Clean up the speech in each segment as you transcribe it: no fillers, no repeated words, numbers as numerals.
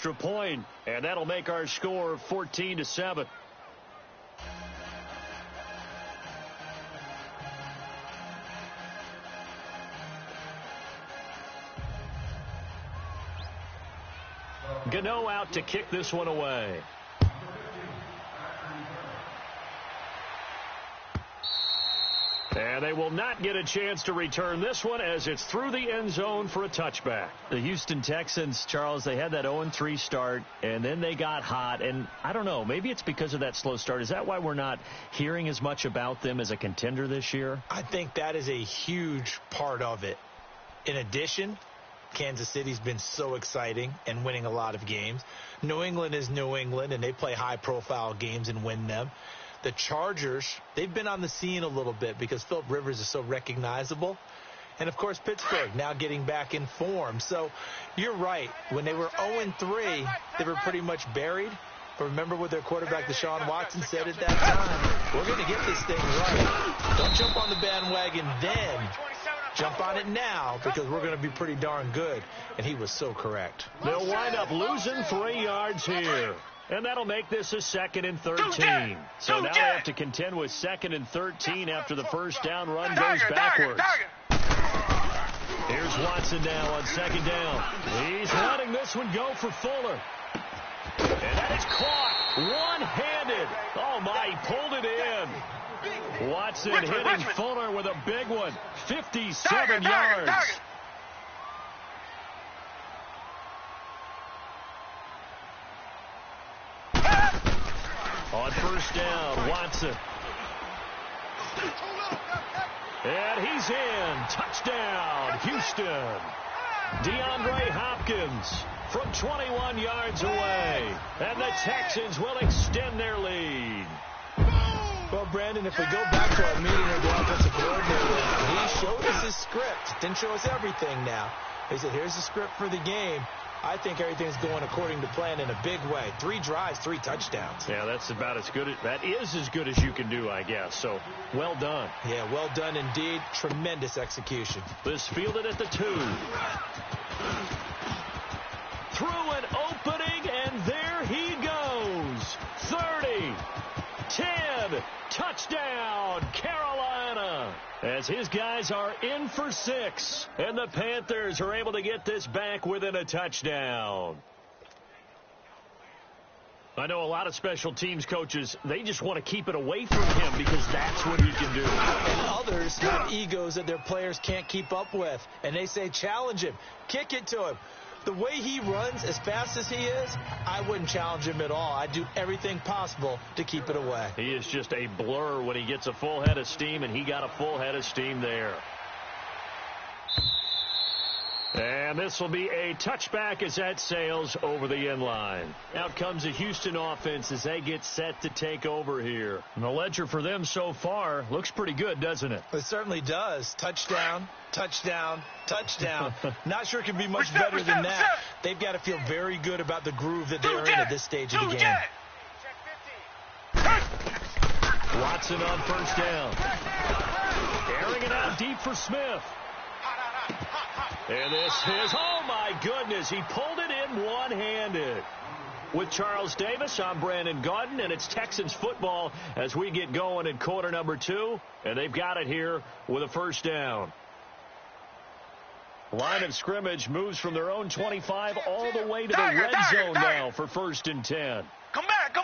extra point, and that'll make our score 14-7. Gano out to kick this one away. And they will not get a chance to return this one as it's through the end zone for a touchback. The Houston Texans, Charles, they had that 0-3 start, and then they got hot. And I don't know, maybe it's because of that slow start. Is that why we're not hearing as much about them as a contender this year? I think that is a huge part of it. In addition, Kansas City's been so exciting and winning a lot of games. New England is New England, and they play high-profile games and win them. The Chargers, they've been on the scene a little bit because Phillip Rivers is so recognizable. And, of course, Pittsburgh now getting back in form. So you're right. When they were 0-3, they were pretty much buried. But remember what their quarterback, Deshaun Watson, said at that time? We're going to get this thing right. Don't jump on the bandwagon then. Jump on it now because we're going to be pretty darn good. And he was so correct. They'll wind up losing 3 yards here. And that'll make this a 2nd and 13. So now they have to contend with 2nd and 13 after the first down run goes backwards. Here's Watson now on 2nd down. He's letting this one go for Fuller. And that is caught one-handed. Oh, my, he pulled it in. Watson hitting Fuller with a big one. 57 yards. On first down, Watson. And he's in. Touchdown, Houston. DeAndre Hopkins from 21 yards away. And the Texans will extend their lead. Well, Brandon, if we go back to our meeting with the offensive coordinator, he showed us his script. Didn't show us everything now. He said, here's the script for the game. I think everything's going according to plan in a big way. 3 drives, 3 touchdowns. Yeah, that's about as good. That is as good as you can do, I guess. So, well done. Yeah, well done indeed. Tremendous execution. This fielded at the 2. Through an opening, and there he goes. 30, 10, touchdown, Carolina. As his guys are in for 6, and the Panthers are able to get this back within a touchdown. I know a lot of special teams coaches, they just want to keep it away from him because that's what he can do. And others have egos that their players can't keep up with, and they say challenge him, kick it to him. The way he runs, as fast as he is, I wouldn't challenge him at all. I'd do everything possible to keep it away. He is just a blur when he gets a full head of steam, and he got a full head of steam there. And this will be a touchback as that sails over the end line. Out comes the Houston offense as they get set to take over here. And the ledger for them so far looks pretty good, doesn't it? It certainly does. Touchdown, touchdown, touchdown. Not sure it can be much better than that. They've got to feel very good about the groove that they're in at this stage of the game. Watson on first down. Airing it out deep for Smith. And this is, oh my goodness, he pulled it in one-handed. With Charles Davis, I'm Brandon Gaudin, and it's Texans football as we get going in quarter number 2. And they've got it here with a first down. Line of scrimmage moves from their own 25 all the way to the red zone now for 1st and 10. Come back.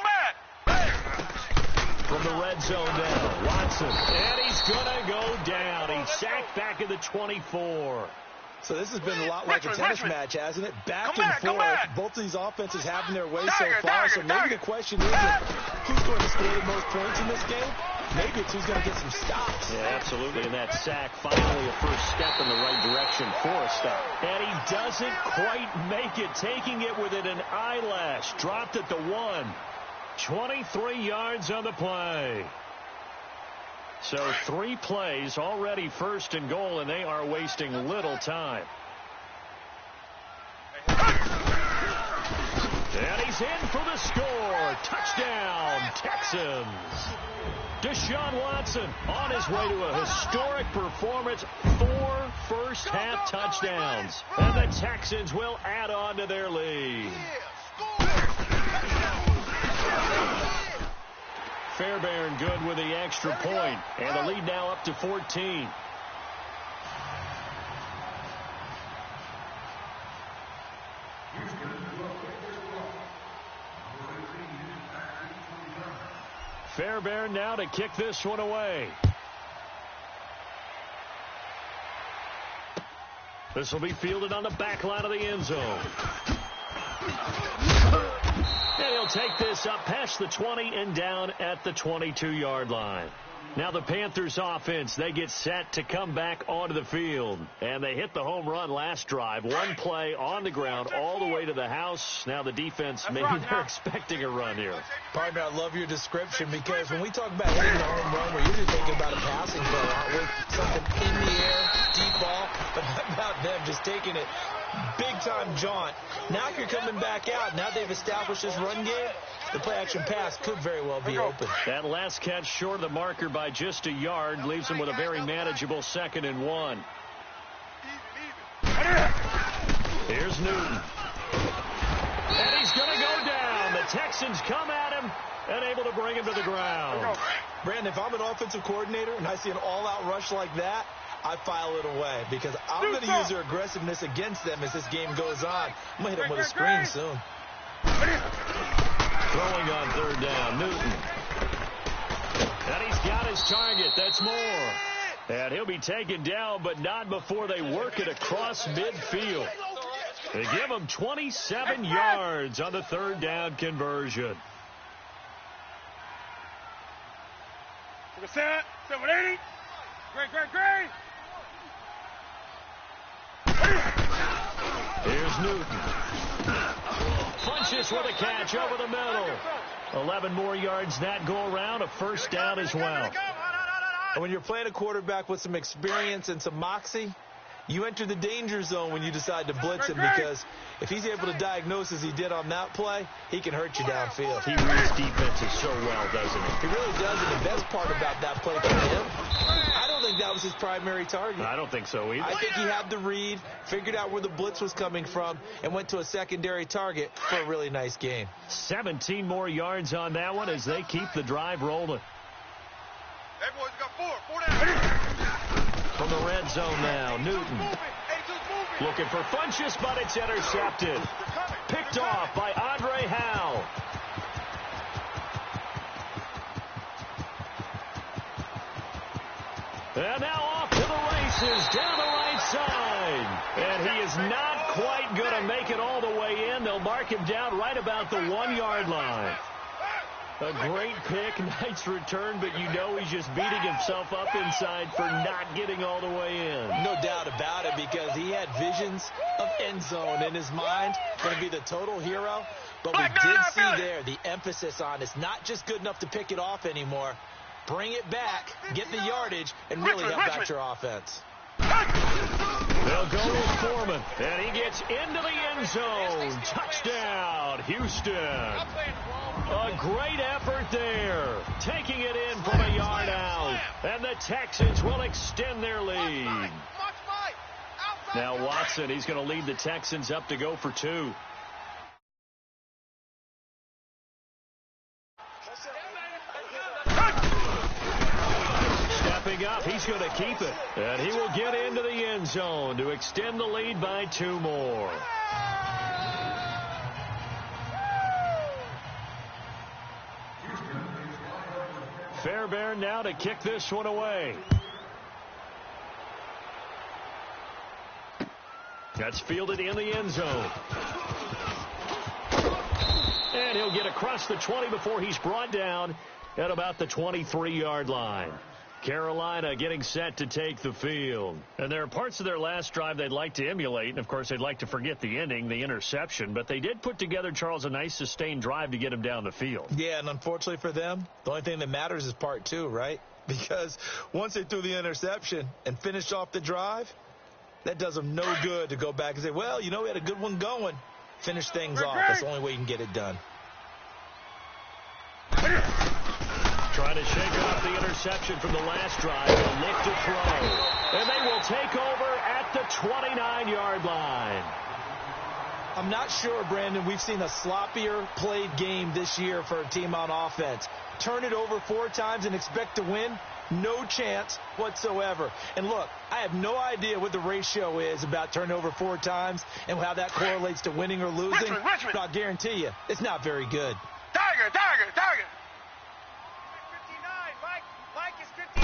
From the red zone now, Watson. And he's going to go down. He's sacked back at the 24. So this has been a lot like a tennis match, hasn't it? Back and forth. Both of these offenses having their way so far. So maybe the question isn't who's going to score the most points in this game. Maybe it's who's going to get some stops. Yeah, absolutely. And that sack, finally a first step in the right direction for a stop. And he doesn't quite make it, taking it within an eyelash. Dropped at the 1. 23 yards on the play. So 3 plays, already 1st and goal, and they are wasting little time. And he's in for the score. Touchdown, Texans. Deshaun Watson on his way to a historic performance. 4 first-half touchdowns. And the Texans will add on to their lead. with the extra point, and the lead now up to 14. Fairbairn now to kick this one away. This will be fielded on the back line of the end zone. And he'll take this up past the 20 and down at the 22-yard line. Now the Panthers offense, they get set to come back onto the field. And they hit the home run last drive. One play on the ground all the way to the house. Now the defense, maybe they're expecting a run here. Partner, I love your description because when we talk about hitting a home run, we're usually thinking about a passing play, aren't we? Something in the air, deep ball. But how about them just taking it big-time jaunt? Now if you're coming back out, now they've established this run game, the play-action pass could very well be open. That last catch short of the marker by just a yard leaves him with a very manageable 2nd and 1. Here's Newton. And he's going to go down. The Texans come at him and able to bring him to the ground. Brandon, if I'm an offensive coordinator and I see an all-out rush like that, I file it away because I'm going to use their aggressiveness against them as this game goes on. I'm going to hit them with a screen soon. Throwing on 3rd down, Newton. And he's got his target. That's Moore. And he'll be taken down, but not before they work it across midfield. They give him 27 yards on the 3rd down conversion. Set, 780. Great. Here's Newton. Punches with a catch over the middle. 11 more yards that go around. A 1st down as well. And when you're playing a quarterback with some experience and some moxie, you enter the danger zone when you decide to blitz him because if he's able to diagnose as he did on that play, he can hurt you downfield. He reads defenses so well, doesn't he? He really does, and the best part about that play for him, I don't think that was his primary target. I don't think so either. I think he had the read, figured out where the blitz was coming from, and went to a secondary target for a really nice game. 17 more yards on that one as they keep the drive rolling. Hey, boys, got 4 down. From the red zone now, Newton. Looking for Funchess, but it's intercepted. Picked off by Andre Howe. And now off to the races, down the right side. And he is not quite going to make it all the way in. They'll mark him down right about the 1-yard line. A great pick, nice return, but you know he's just beating himself up inside for not getting all the way in. No doubt about it, because he had visions of end zone in his mind, going to be the total hero. But we did see there the emphasis on it's not just good enough to pick it off anymore. Bring it back, get the yardage, and really help out your offense. They'll go with Foreman, and he gets into the end zone. Touchdown, Houston. A great effort there, taking it in from a yard out. And the Texans will extend their lead. Now Watson, he's going to lead the Texans up to go for 2. Stepping up, he's going to keep it. And he will get into the end zone to extend the lead by 2 more. Fairbairn now to kick this one away. That's fielded in the end zone. And he'll get across the 20 before he's brought down at about the 23-yard line. Carolina getting set to take the field. And there are parts of their last drive they'd like to emulate. And, of course, they'd like to forget the ending, the interception. But they did put together, Charles, a nice sustained drive to get him down the field. Yeah, and unfortunately for them, the only thing that matters is part 2, right? Because once they threw the interception and finished off the drive, that does them no good to go back and say, well, you know, we had a good one going. Finish things off. That's the only way you can get it done. Trying to shake off the interception from the last drive. They'll look to throw. And they will take over at the 29-yard line. I'm not sure, Brandon, we've seen a sloppier played game this year for a team on offense. Turn it over 4 times and expect to win? No chance whatsoever. And look, I have no idea what the ratio is about turning over 4 times and how that correlates to winning or losing. Richmond. But I'll guarantee you, it's not very good. Tiger. 59, Mike is 59.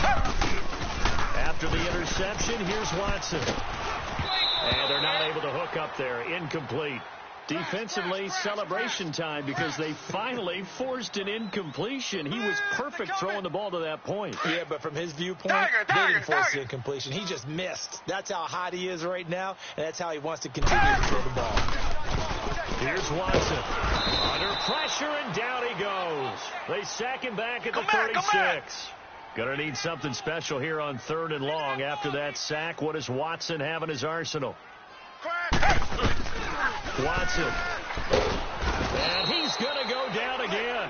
After the interception, here's Watson. And they're not able to hook up there. Incomplete. Defensively, celebration time because they finally forced an incompletion. He was perfect throwing the ball to that point. Yeah, but from his viewpoint, they didn't force the incompletion. He just missed. That's how hot he is right now, and that's how he wants to continue to throw the ball. Here's Watson. Under pressure, and down he goes. They sack him back at the 36. Gonna need something special here on 3rd and long. After that sack, what does Watson have in his arsenal? Watson. And he's gonna go down again.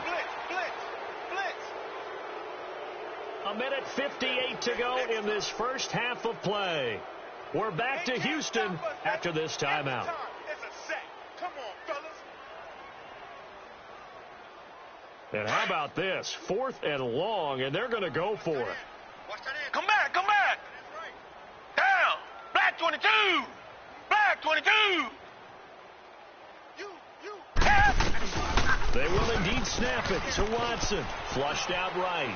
A minute 58 to go in this first half of play. We're back to Houston after this timeout. Come on, fellas. And how about this? 4th and long, and they're going to go for it. Come back. Down. Black 22. Black 22. They will indeed snap it to Watson. Flushed out right.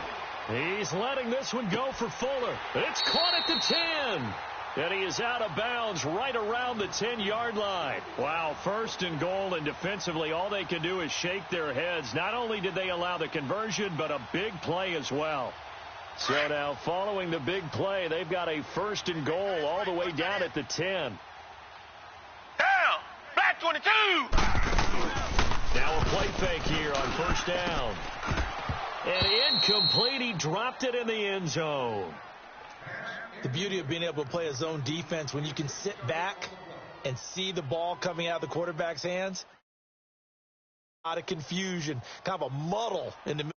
He's letting this one go for Fuller. It's caught at the 10. And he is out of bounds right around the 10-yard line. Wow, 1st and goal, and defensively all they can do is shake their heads. Not only did they allow the conversion, but a big play as well. So now following the big play, they've got a 1st and goal all the way down at the 10. Down. Black 22. Now a play fake here on 1st down. And incomplete. He dropped it in the end zone. The beauty of being able to play a zone defense when you can sit back and see the ball coming out of the quarterback's hands. A lot of confusion, kind of a muddle in the